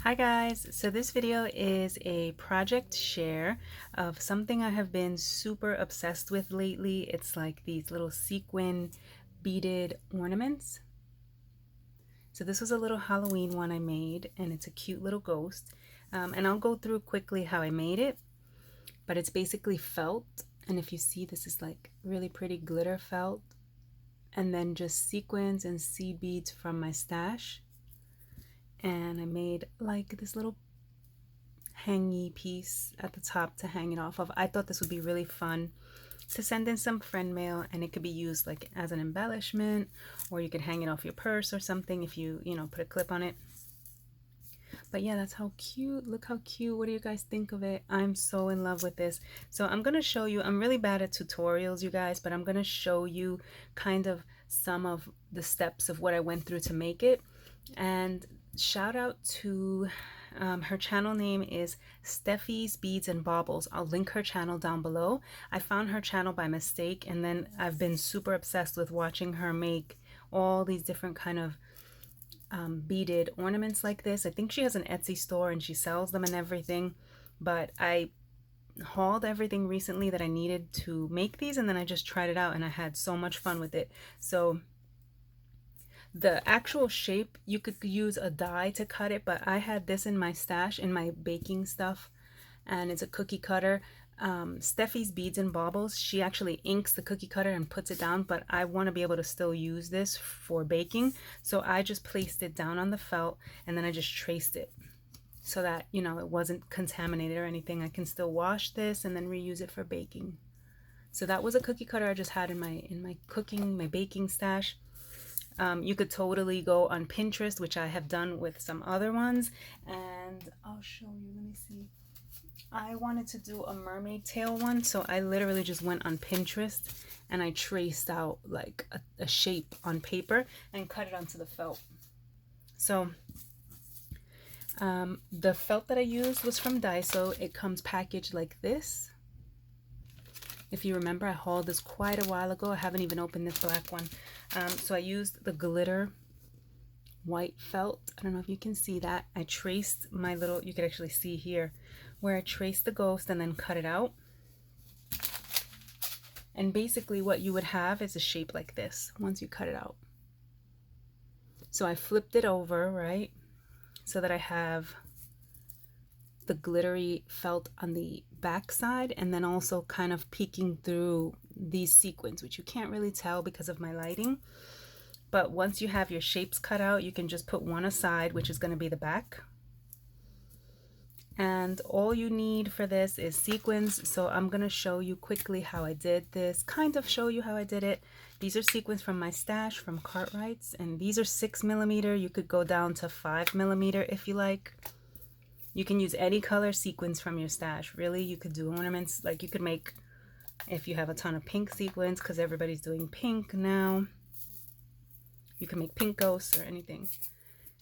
Hi guys, so this video is a project share of something I have been super obsessed with lately. It's like these little sequin beaded ornaments. So this was a little Halloween one I made, and it's a cute little ghost. And I'll go through quickly how I made it, but it's basically felt. And if you see, this is like really pretty glitter felt, and then just sequins and seed beads from my stash. And I made like this little hangy piece at the top to hang it off of. I thought this would be really fun to send in some friend mail, and it could be used like as an embellishment, or you could hang it off your purse or something if you put a clip on it. But yeah, that's how cute. Look how cute. What do you guys think of it? I'm so in love with this. So I'm gonna show you, I'm really bad at tutorials, you guys, but I'm gonna show you kind of some of the steps of what I went through to make it. And shout out to her channel name is Steffi's Beads and Baubles. I'll link her channel down below. I found her channel by mistake, and then I've been super obsessed with watching her make all these different kind of beaded ornaments like this. I think she has an Etsy store and she sells them and everything, but I hauled everything recently that I needed to make these, and then I just tried it out and I had so much fun with it. So the actual shape, you could use a die to cut it, but I had this in my stash in my baking stuff, and it's a cookie cutter. Steffi's Beads and Baubles, she actually inks the cookie cutter and puts it down, but I want to be able to still use this for baking, so I just placed it down on the felt and then I just traced it so that it wasn't contaminated or anything. I can still wash this and then reuse it for baking. So that was a cookie cutter I just had in my baking stash. You could totally go on Pinterest, which I have done with some other ones, and I'll show you. Let me see. I wanted to do a mermaid tail one, so I literally just went on Pinterest and I traced out like a shape on paper and cut it onto the felt. So the felt that I used was from Daiso. It comes packaged like this. If you remember, I hauled this quite a while ago. I haven't even opened this black one. So I used the glitter white felt. I don't know if you can see that. I traced my little, you can actually see here where I traced the ghost and then cut it out. And basically what you would have is a shape like this once you cut it out. So I flipped it over, right? So that I have the glittery felt on the back side, and then also kind of peeking through these sequins, which you can't really tell because of my lighting. But once you have your shapes cut out, you can just put one aside, which is going to be the back. And all you need for this is sequins. So I'm going to show you quickly how I did this, kind of show you how I did it. These are sequins from my stash from Cartwright's, and these are 6mm. You could go down to 5mm if you like. You can use any color sequins from your stash. Really, you could do ornaments. Like you could make, if you have a ton of pink sequins, because everybody's doing pink now, you can make pink ghosts or anything.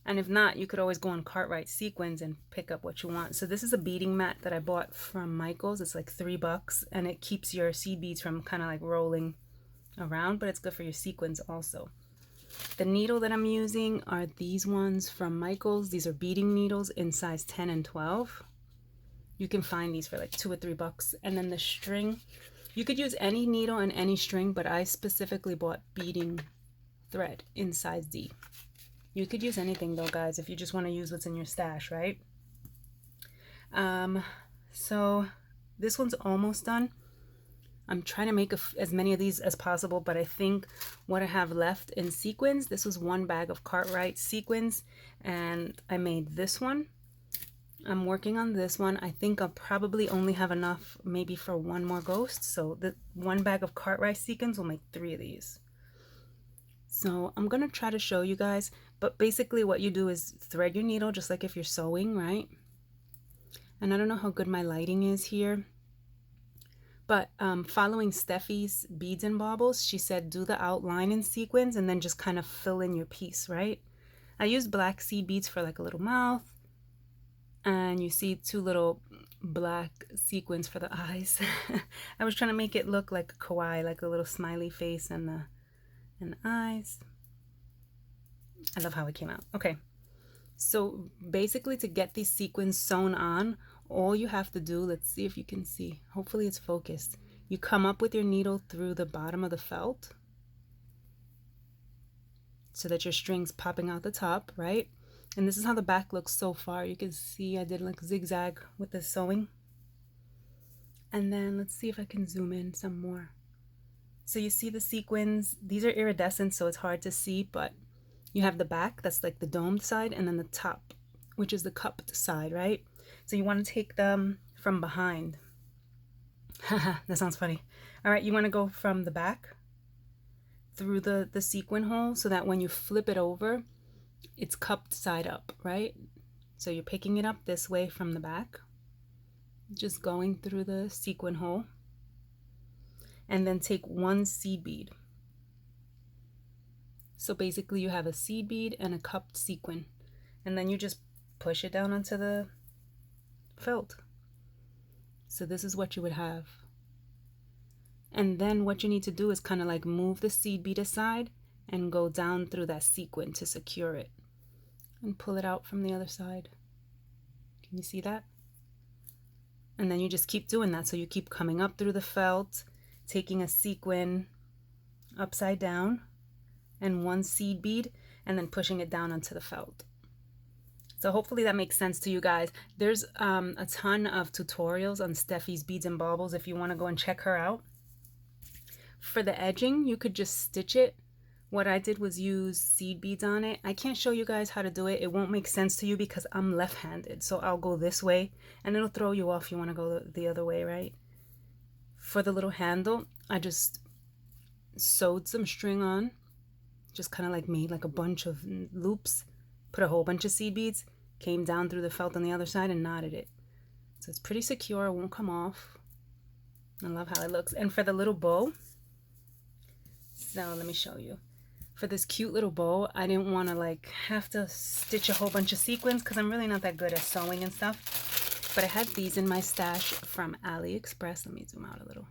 And if not, you could always go on Cartwright sequins and pick up what you want. So this is a beading mat that I bought from Michael's. It's like $3, and it keeps your seed beads from kind of like rolling around, but it's good for your sequins also. The needle that I'm using are these ones from Michael's. These are beading needles in size 10 and 12. You can find these for like $2 or $3. And then the string, you could use any needle and any string, but I specifically bought beading thread in size D. You could use anything though, guys, if you just want to use what's in your stash, right? So this one's almost done. I'm trying to make as many of these as possible, but I think what I have left in sequins, this was one bag of Cartwright sequins, and I made this one. I'm working on this one. I think I'll probably only have enough maybe for one more ghost, so the one bag of Cartwright sequins will make 3 of these. So I'm going to try to show you guys, but basically what you do is thread your needle just like if you're sewing, right? And I don't know how good my lighting is here. But following Steffi's Beads and Baubles, she said do the outline in sequins and then just kind of fill in your piece, right? I used black seed beads for like a little mouth. And you see 2 little black sequins for the eyes. I was trying to make it look like a kawaii, like a little smiley face and the eyes. I love how it came out. Okay, So basically, to get these sequins sewn on, all you have to do, let's see if you can see, hopefully it's focused. You come up with your needle through the bottom of the felt so that your string's popping out the top, right? And this is how the back looks so far. You can see I did like zigzag with the sewing. And then let's see if I can zoom in some more. So you see the sequins, these are iridescent, so it's hard to see, but you have the back, that's like the domed side, and then the top, which is the cupped side, right? So you want to take them from behind. Haha, that sounds funny. All right, you want to go from the back through the sequin hole so that when you flip it over, it's cupped side up, right? So you're picking it up this way from the back, just going through the sequin hole, and then take one seed bead. So basically you have a seed bead and a cupped sequin, and then you just push it down onto the felt. So this is what you would have. And then what you need to do is kind of like move the seed bead aside and go down through that sequin to secure it and pull it out from the other side. Can you see that? And then you just keep doing that. So you keep coming up through the felt, taking a sequin upside down and one seed bead, and then pushing it down onto the felt. So hopefully that makes sense to you guys. There's a ton of tutorials on Steffi's Beads and Baubles if you want to go and check her out. For the edging, you could just stitch it. What I did was use seed beads on it. I can't show you guys how to do it. It won't make sense to you because I'm left-handed. So I'll go this way and it'll throw you off. You want to go the other way, right? For the little handle, I just sewed some string on. Just kind of like made like a bunch of loops. Put a whole bunch of seed beads. Came down through the felt on the other side and knotted it. So it's pretty secure. It won't come off. I love how it looks. And for the little bow, so let me show you. For this cute little bow, I didn't want to like have to stitch a whole bunch of sequins because I'm really not that good at sewing and stuff. But I had these in my stash from AliExpress. Let me zoom out a little.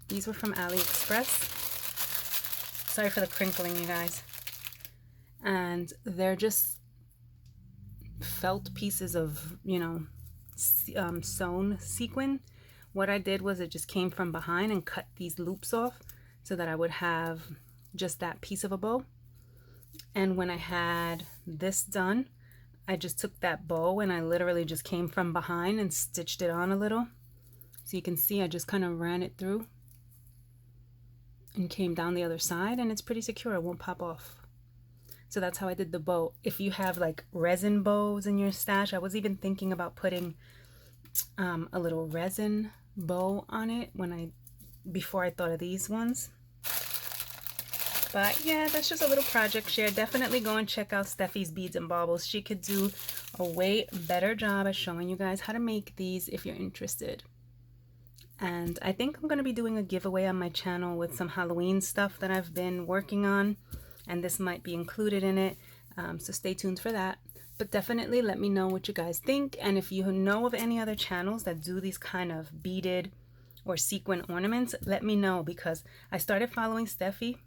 These were from AliExpress. Sorry for the crinkling, you guys. And they're just felt pieces of, you know, sewn sequin. What I did was it just came from behind and cut these loops off so that I would have just that piece of a bow. And when I had this done, I just took that bow and I literally just came from behind and stitched it on a little. So you can see I just kind of ran it through and came down the other side, and it's pretty secure. It won't pop off. So that's how I did the bow. If you have like resin bows in your stash, I was even thinking about putting a little resin bow on it before I thought of these ones. But yeah, that's just a little project share. Definitely go and check out Steffi's Beads and Baubles. She could do a way better job at showing you guys how to make these if you're interested. And I think I'm going to be doing a giveaway on my channel with some Halloween stuff that I've been working on, and this might be included in it, so stay tuned for that. But definitely let me know what you guys think, and if you know of any other channels that do these kind of beaded or sequin ornaments, let me know, because I started following Steffi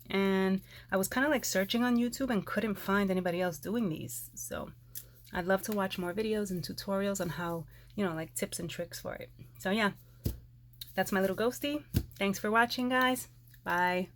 and I was kind of like searching on YouTube and couldn't find anybody else doing these. So I'd love to watch more videos and tutorials on how, you know, like tips and tricks for it. So yeah, that's my little ghosty. Thanks for watching, guys. Bye.